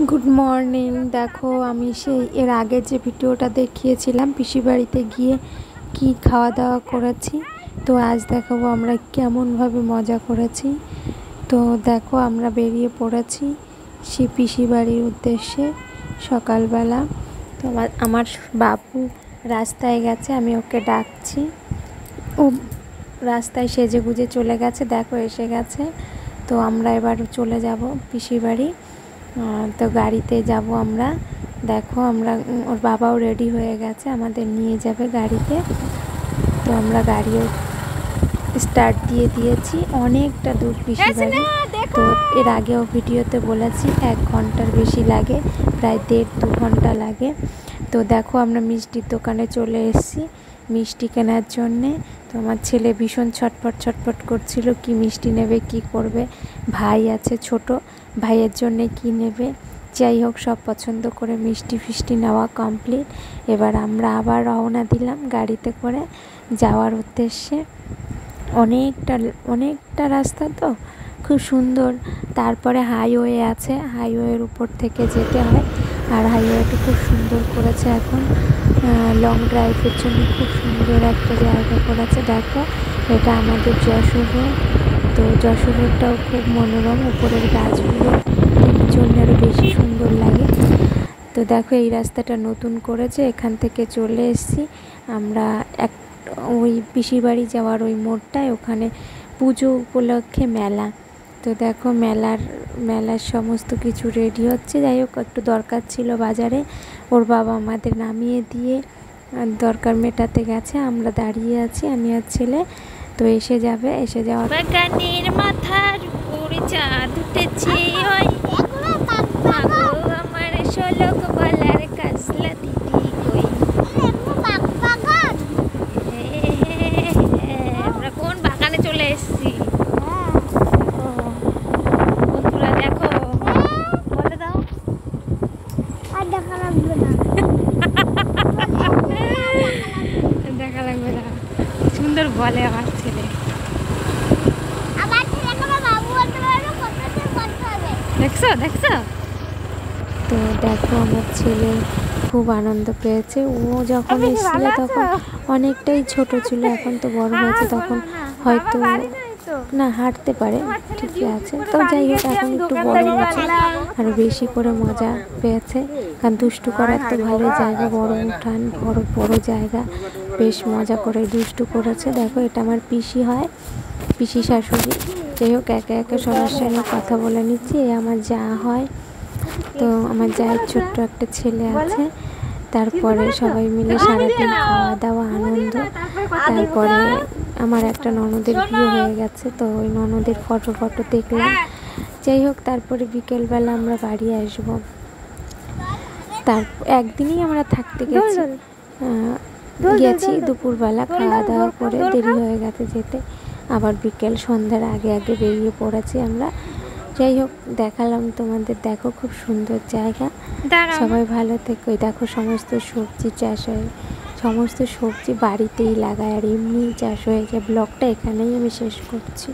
Good morning. দেখো আমি সেই এর আগে যে ভিডিওটা দেখিয়েছিলাম পিসি বাড়িতে গিয়ে কি খাওয়া দাওয়া করেছি, তো আজ দেখাবো আমরা কেমনভাবে মজা করেছি। তো দেখো আমরা বেরিয়ে পড়েছি সেই পিসি বাড়ির উদ্দেশ্যে সকালবেলা। তো আমার বাবু রাস্তায় গেছে, আমি ওকে ডাকছি, ও রাস্তায় সেজে গুজে চলে গেছে, দেখো এসে গেছে। তো আমরা এবার চলে যাব পিসি বাড়ি। তো গাড়িতে যাব আমরা। দেখো আমরা, ওর বাবাও রেডি হয়ে গেছে, আমাদের নিয়ে যাবে গাড়িতে। তো আমরা গাড়িও স্টার্ট দিয়ে দিয়েছি। অনেকটা দূর পিসি বাড়ি। তো এর আগেও ভিডিওতে বলেছি 1 ঘন্টার বেশি লাগে, প্রায় 1.5-2 ঘন্টা লাগে। তো দেখো আমরা মিষ্টির দোকানে চলে এসেছি মিষ্টি কেনার জন্যে। তো আমার ছেলে ভীষণ ছটফট করছিল, কি মিষ্টি নেবে, কি করবে। ভাই আছে ছোট, ভাইয়ের জন্যে কি নেবে। যাই হোক, সব পছন্দ করে মিষ্টি ফিষ্টি নেওয়া কমপ্লিট। এবার আমরা আবার রওনা দিলাম গাড়িতে করে যাওয়ার উদ্দেশ্যে। অনেকটা রাস্তা, তো খুব সুন্দর। তারপরে হাইওয়ে আছে, হাইওয়ের উপর থেকে যেতে হয়। আর হাইওয়েটা খুব সুন্দর করেছে এখন, লং ড্রাইভের জন্য খুব সুন্দর একটা জায়গা করেছে। দেখো এটা আমাদের যশোর রোড। তো যশোর রোডটাও খুব মনোরম, উপরের গাছগুলোর জন্য আরও বেশি সুন্দর লাগে। তো দেখো এই রাস্তাটা নতুন করেছে, এখান থেকে চলে এসেছি আমরা ওই পিসি বাড়ি যাওয়ার ওই মোড়টায়, ওখানে পুজো উপলক্ষে মেলা। তো দেখো মেলার সমস্ত কিছু রেডি হচ্ছে। যাই হোক, একটু দরকার ছিল বাজারে, ওর বাবা আমাদের নামিয়ে দিয়ে দরকার মেটাতে গেছে। আমরা দাঁড়িয়ে আছি, আমি আর ছেলে। তো এসে যাওয়ার বাগানের মাথার উপর চাঁদ উঠেছে, আমার শোলক গলার কাজলা দিদি কই। আমরা কোন বাগানে চলে এসেছি বন্ধুরা, দেখো বলে দাও। আর দেখা লাগবে না, দেখা লাগবে না, সুন্দর বলে আমার ছেলে। দেখছো। তো দেখো আমার ছেলে খুব আনন্দ পেয়েছে। ও যখন এসেছিল তখন অনেকটাই ছোট ছিল, এখন তো বড় হয়েছে, তখন হয়তো না হাঁটতে পারে, ঠিকই আছে। তো যাই হোক, এখন একটু বড় হয়েছে, আরও বেশি করে মজা পেয়েছে। কারণ দুষ্টু করার তো ভালো জায়গা, বড় উঠান, বড় জায়গা, বেশ মজা করে দুষ্টু করেছে। দেখো এটা আমার পিসি হয়, পিসি শাশুড়ি। যাই হোক, একে একে সবার সঙ্গে কথা বলে নিচ্ছি। এই আমার যা হয়, তো আমার জায়ের ছোট্ট একটা ছেলে আছে। তারপরে সবাই মিলে সারাদিন খাওয়া দাওয়া আনন্দ। তারপরে আমার একটা ননদের বিয়ে হয়ে গেছে, তো ওই ননদের ফটো দেখলাম। যাই হোক, তারপরে বিকেলবেলা আমরা বাড়ি আসবো। একদিনই আমরা থাকতে গেছি দুপুরবেলা, খাওয়া দাওয়া করে দেরি হয়ে গেছে যেতে। আবার বিকেল সন্ধ্যার আগে বেরিয়ে পড়েছি আমরা। যাই হোক, দেখালাম তোমাদের। দেখো খুব সুন্দর জায়গা, সবাই ভালো থেকো। দেখো সমস্ত সবজি চাষ হয়, সমস্ত সবজি বাড়িতেই লাগায়, আর এমনি চাষ হয়ে যায়। ব্লগটা এখানেই আমি শেষ করছি।